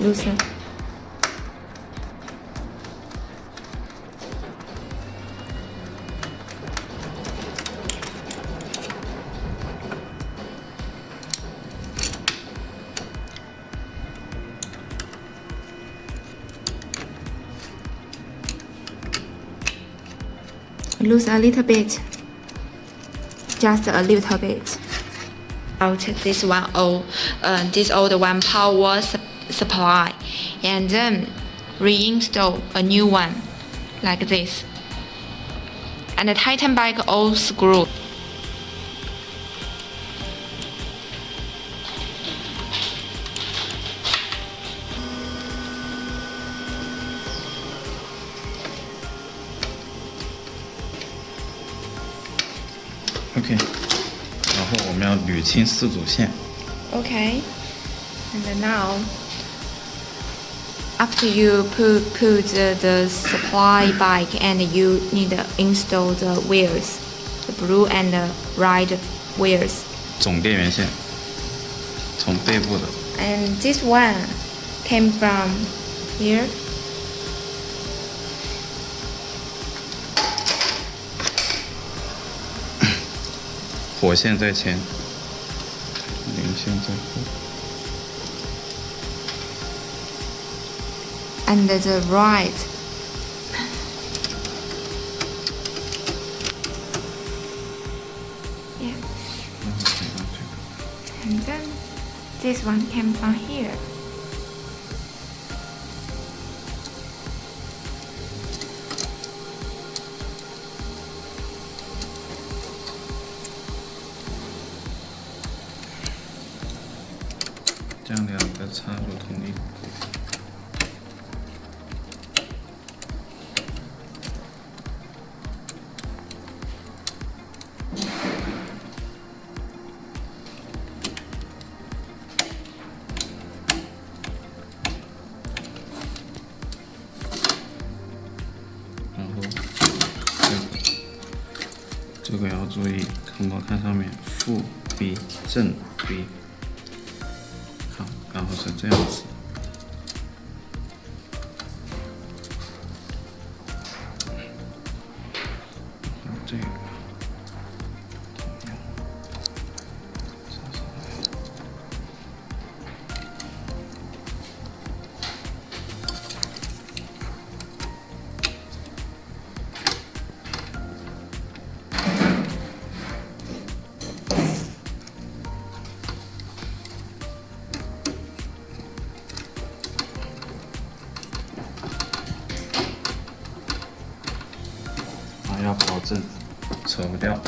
loosen. Loosen a little bit, just a little bit. Out this old one power supply, and then reinstall a new one like this, and tighten back all screws. OK， 然后我们要捋清4组线。Okay, and now after you put the supply back, and you need to install the wires, the blue and the red wires. 总电源线，从背部的。And this one came from here. 火线在前，零线在后。And the right. Yeah. And then this one came from here. 这样2个插入同一。然后这个要注意，看上面负 B 正 B。 好，然后是这样子。然后这个同样插上来。要保证扯不掉。